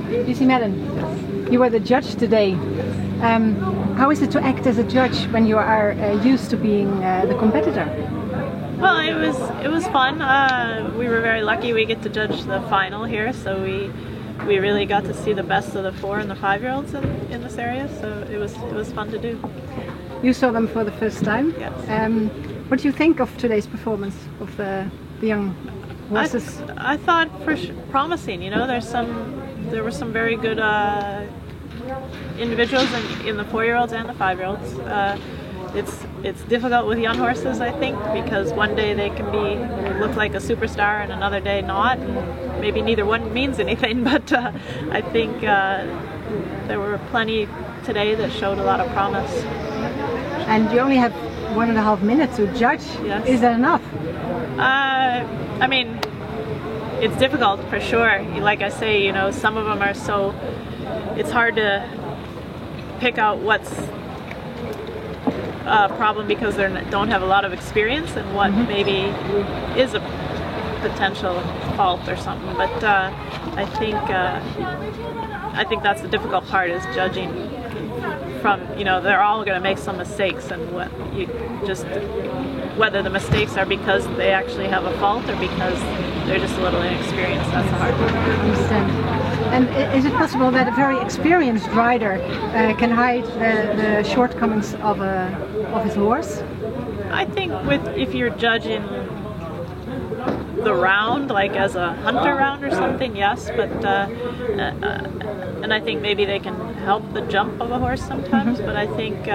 Beezie Madden, you were the judge today. How is it to act as a judge when you are used to being the competitor? Well, it was fun. We were very lucky we get to judge the final here, so we really got to see the best of the 4 and the 5-year-olds in this area, so it was fun to do. You saw them for the first time? Yes. What do you think of today's performance of the young horses? I thought promising. You know, there were some very good individuals in the 4-year-olds and the 5-year-olds. It's difficult with young horses, I think, because one day they can look like a superstar and another day not, and maybe neither one means anything. But I think there were plenty today that showed a lot of promise. And you only have 1.5 minutes to judge. Yes. Is that enough? I mean, it's difficult for sure. Like I say, you know, some of them are so. It's hard to pick out what's a problem because they don't have a lot of experience, and what maybe is a potential fault or something. But I think that's the difficult part, is judging from, you know, they're all going to make some mistakes, and whether the mistakes are because they actually have a fault or because they're just a little inexperienced. That's the hard part. I understand. And is it possible that a very experienced rider can hide the shortcomings of his horse? I think if you're judging the round, like as a hunter round or something, yes, but and I think maybe they can help the jump of a horse sometimes, but I think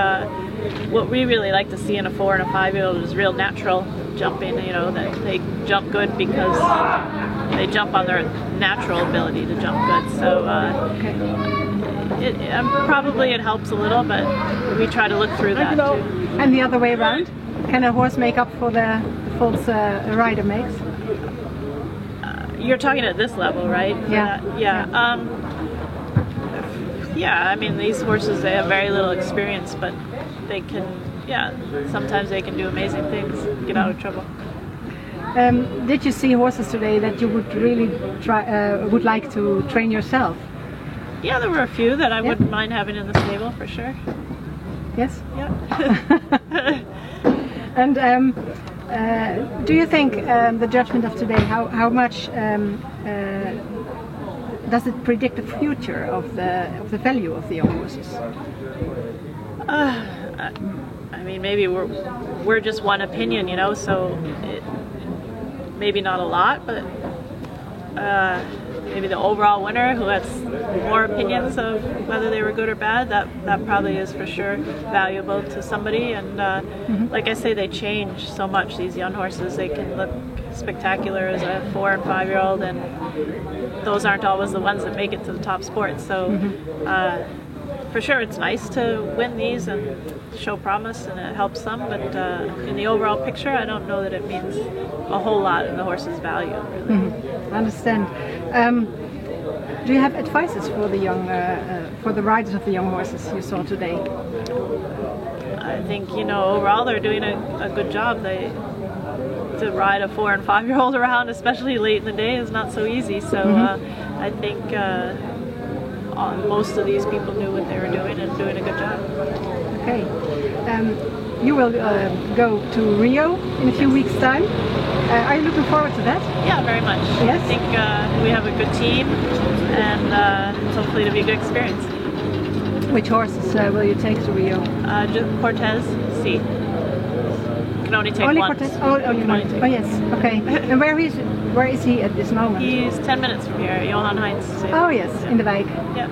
what we really like to see in a 4 and a 5-year-old is real natural jumping, you know, that they jump good because they jump on their natural ability to jump good. So probably it helps a little, but we try to look through that too. And the other way around? Can a horse make up for the faults a rider makes? You're talking at this level, right? Yeah. Yeah, I mean, these horses, they have very little experience, but they can, sometimes they can do amazing things, get out of trouble. Did you see horses today that you would really would like to train yourself? Yeah, there were a few that I wouldn't mind having in the stable, for sure. Yes? Yeah. And do you think the judgment of today, how much does it predict the future of the value of the young horses? I mean, maybe we're just one opinion, you know, so maybe not a lot, but maybe the overall winner who has more opinions of whether they were good or bad, that probably is for sure valuable to somebody. And like I say, they change so much, these young horses. They can look spectacular as a 4 and 5-year-old, and those aren't always the ones that make it to the top sports. So for sure it's nice to win these and show promise, and it helps them, but in the overall picture I don't know that it means a whole lot in the horse's value, really. I understand. Do you have advices for the young, for the riders of the young horses you saw today? I think, you know, overall they're doing a good job. To ride a 4 and 5-year-old around, especially late in the day, is not so easy. So I think most of these people knew what they were doing and doing a good job. Okay. You will go to Rio in a few weeks' time. Are you looking forward to that? Yeah, very much. Yes? I think we have a good team, and hopefully it'll be a good experience. Which horses will you take to Rio? Cortez C. You can only take only one. Cortez? Oh, you can only take. Oh, yes. Okay. And where is he at this moment? He's 10 minutes from here, Johan Heinz. Oh, yes, in the Wijk. Yeah.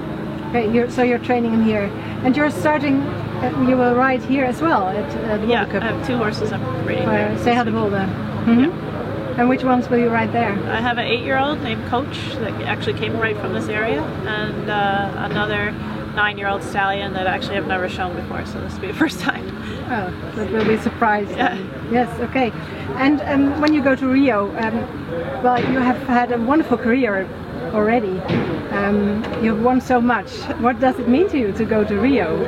Okay, so you're training him here, and you're starting. You will ride here as well at the Wolden Cup. I have 2 horses I'm breeding there. Wolden. And which ones will you ride there? I have an 8-year-old named Coach that actually came right from this area, and another 9-year-old stallion that actually I've never shown before, so this will be the first time. Oh, that will be a surprise. Yeah. Yes, okay. And when you go to Rio, well, you have had a wonderful career already. You've won so much. What does it mean to you to go to Rio?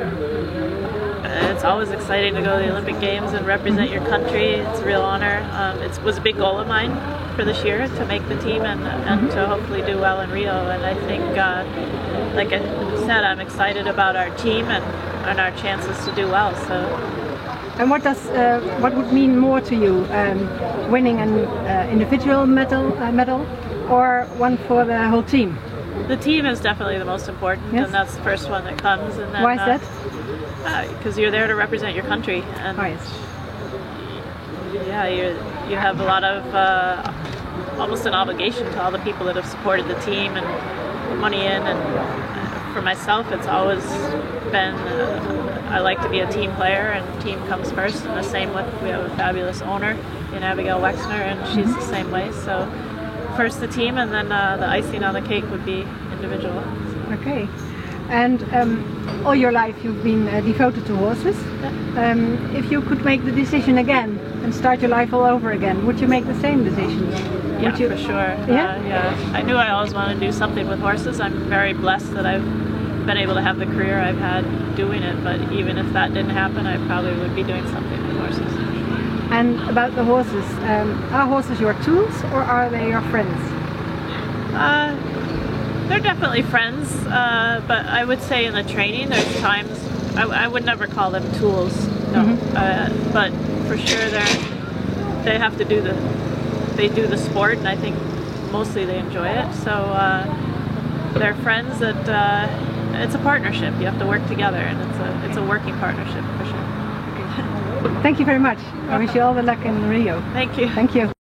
It's always exciting to go to the Olympic Games and represent your country. It's a real honor. It was a big goal of mine. for this year to make the team and to hopefully do well in Rio. And I think, like I said, I'm excited about our team and our chances to do well. So. And what would mean more to you, winning an individual medal or one for the whole team? The team is definitely the most important, yes. and that's the first one that comes. And then, why is that? Because you're there to represent your country, and yeah, you have a lot of almost an obligation to all the people that have supported the team and put money in. And for myself, it's always been I like to be a team player, and team comes first. And the same with, we have a fabulous owner in Abigail Wexner, and she's the same way. So first the team, and then the icing on the cake would be individual. Okay. And all your life you've been devoted to horses. Yeah. If you could make the decision again and start your life all over again, would you make the same decision? Yeah, would you? For sure. Yeah? Yeah. I knew I always wanted to do something with horses. I'm very blessed that I've been able to have the career I've had doing it, but even if that didn't happen, I probably would be doing something with horses. And about the horses, are horses your tools or are they your friends? They're definitely friends, but I would say in the training there's times I would never call them tools, no. But for sure they have to do the sport, and I think mostly they enjoy it. So they're friends that it's a partnership. You have to work together, and it's a working partnership for sure. Thank you very much. I wish you all the luck in Rio. Thank you. Thank you.